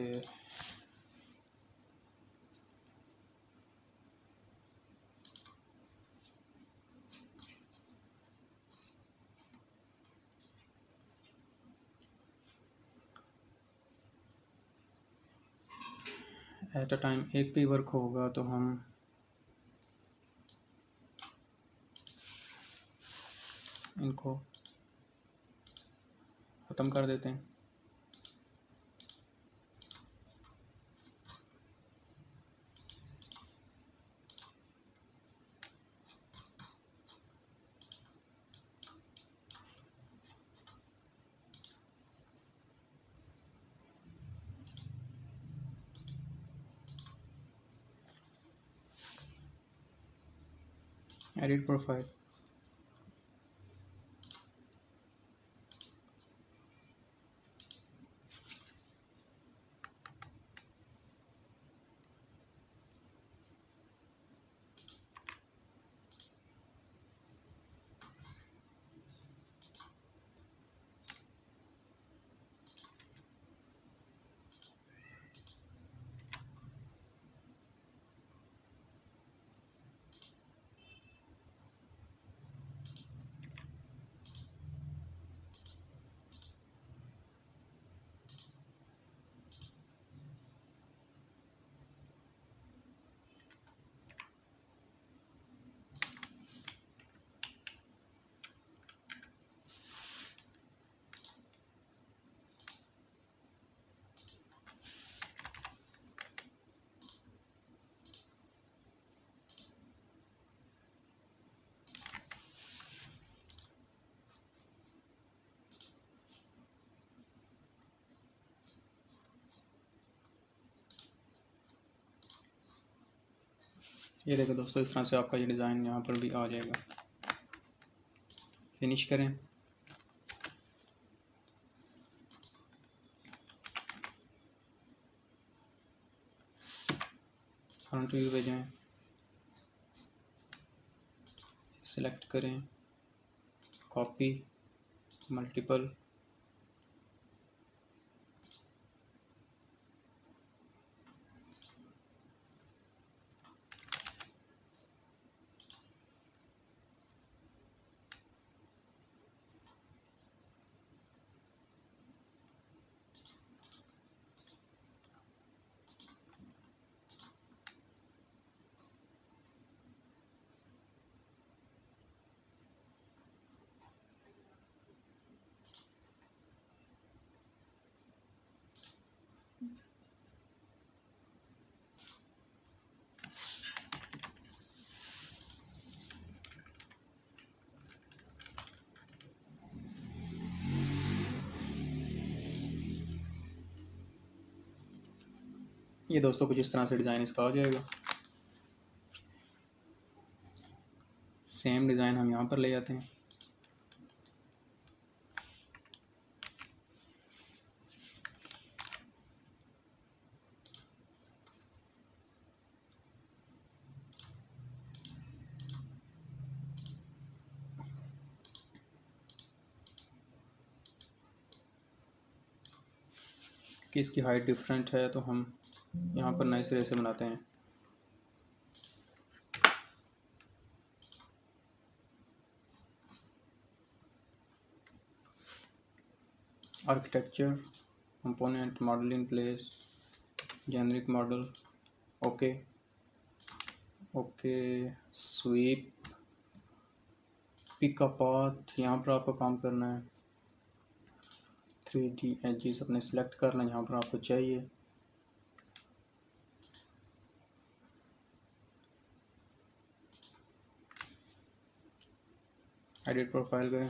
At a time एक भी वर्क होगा तो हम इनको ख़त्म कर देते हैं। एडिट प्रोफाइल, ये देखो दोस्तों इस तरह से आपका ये डिज़ाइन यहाँ पर भी आ जाएगा। फिनिश करें, फ्रंट व्यू पे जाएं, सेलेक्ट करें, कॉपी, मल्टीपल, ये दोस्तों कुछ इस तरह से डिज़ाइन इसका आ जाएगा। सेम डिज़ाइन हम यहाँ पर ले जाते हैं। कि इसकी हाइट डिफरेंट है, तो हम यहाँ पर नए सिरे से बनाते हैं। Architecture, component, model in place, generic model, okay okay, sweep, pick a path, यहाँ पर आपको काम करना है। 3D एजेस अपने सेलेक्ट कर लें जहाँ पर आपको चाहिए। एडिट प्रोफाइल करें।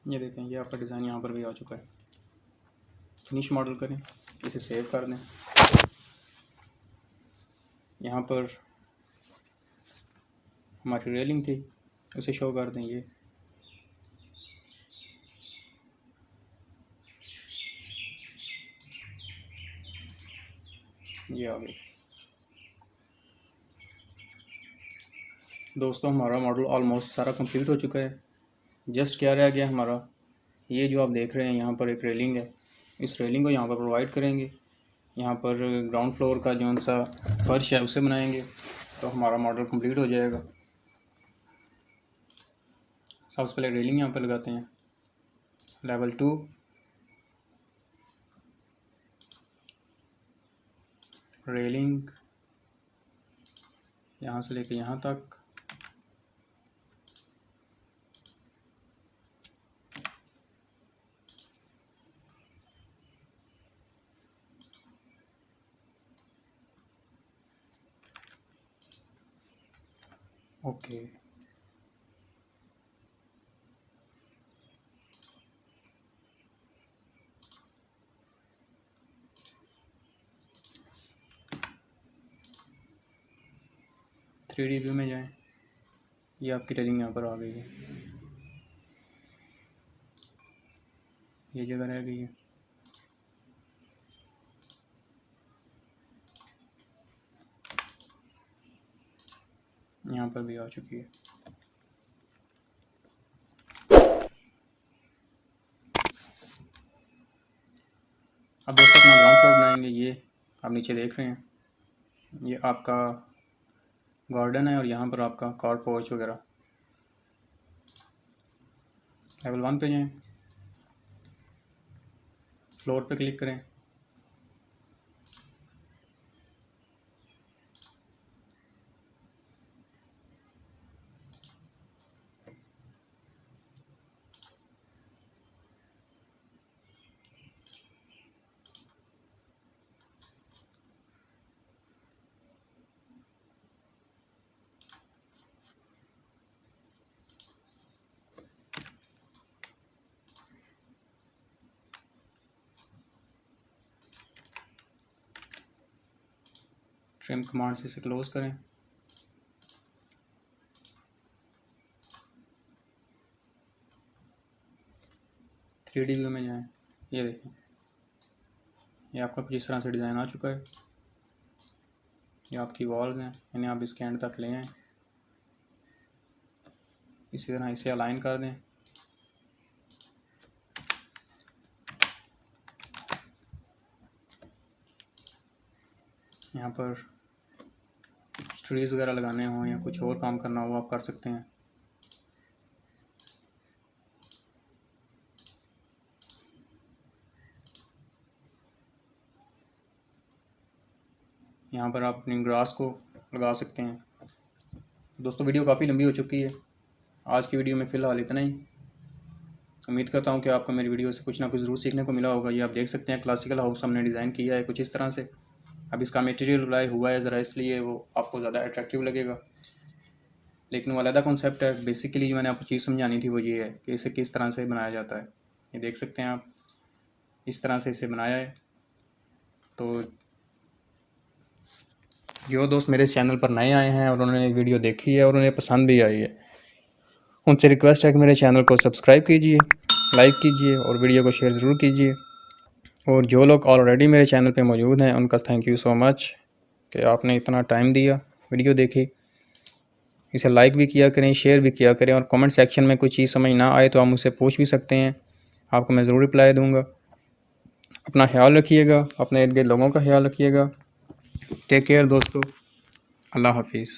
ये देखें, ये आपका डिज़ाइन यहाँ पर भी आ चुका है। फिनिश मॉडल करें, इसे सेव कर दें। यहाँ पर हमारी रेलिंग थी, उसे शो कर दें। ये आ गई। दोस्तों, हमारा मॉडल ऑलमोस्ट सारा कंप्लीट हो चुका है। जस्ट क्या रह गया हमारा, ये जो आप देख रहे हैं यहाँ पर एक रेलिंग है। इस रेलिंग को यहाँ पर प्रोवाइड करेंगे। यहाँ पर ग्राउंड फ्लोर का जो सा फर्श है उसे बनाएंगे, तो हमारा मॉडल कंप्लीट हो जाएगा। सबसे पहले रेलिंग यहाँ पर लगाते हैं, लेवल 2। रेलिंग यहाँ से लेके यहाँ तक। ओके, थ्री डी व्यू में जाएं। ये आपकी रेलिंग यहाँ पर आ गई है। ये जगह रह गई है। यहाँ पर भी आ चुकी है। अब दोस्तों अपना ग्राउंड फ्लोर बनाएंगे। ये आप नीचे देख रहे हैं, ये आपका गार्डन है और यहाँ पर आपका कार पोर्च वगैरह। लेवल 1 पे जाएं, फ्लोर पे क्लिक करें। ट्रिम कमांड से इसे क्लोज करें। थ्री डी व्यू में जाएं। ये देखें, ये आपका कुछ इस तरह से डिज़ाइन आ चुका है। ये आपकी वॉल्स हैं, इन्हें आप इसके एंड तक ले आएँ। इसी तरह इसे अलाइन कर दें। यहाँ पर ट्रीज़ वगैरह लगाने हों या कुछ और काम करना हो, आप कर सकते हैं। यहाँ पर आप अपनी ग्रास को लगा सकते हैं। दोस्तों, वीडियो काफ़ी लंबी हो चुकी है। आज की वीडियो में फ़िलहाल इतना ही। उम्मीद करता हूँ कि आपको मेरी वीडियो से कुछ ना कुछ ज़रूर सीखने को मिला होगा। ये आप देख सकते हैं, क्लासिकल हाउस हमने डिज़ाइन किया है कुछ इस तरह से। अब इसका मटेरियल अप्लाई हुआ है ज़रा, इसलिए वो आपको ज़्यादा अट्रैक्टिव लगेगा। लेकिन वो अलग कॉन्सेप्ट है। बेसिकली जो मैंने आपको चीज़ समझानी थी वो ये है कि इसे किस तरह से बनाया जाता है। ये देख सकते हैं आप, इस तरह से इसे बनाया है। तो जो दोस्त मेरे इस चैनल पर नए आए हैं और उन्होंने वीडियो देखी है और उन्हें पसंद भी आई है, उनसे रिक्वेस्ट है कि मेरे चैनल को सब्सक्राइब कीजिए, लाइक कीजिए और वीडियो को शेयर ज़रूर कीजिए। और जो लोग ऑलरेडी मेरे चैनल पे मौजूद हैं उनका थैंक यू सो मच कि आपने इतना टाइम दिया, वीडियो देखी। इसे लाइक भी किया करें, शेयर भी किया करें, और कमेंट सेक्शन में कोई चीज़ समझ ना आए तो आप मुझसे पूछ भी सकते हैं, आपको मैं ज़रूर रिप्लाई दूँगा। अपना ख्याल रखिएगा, अपने इर्द गिर्द लोगों का ख्याल रखिएगा। टेक केयर दोस्तों, अल्लाह हाफिज़।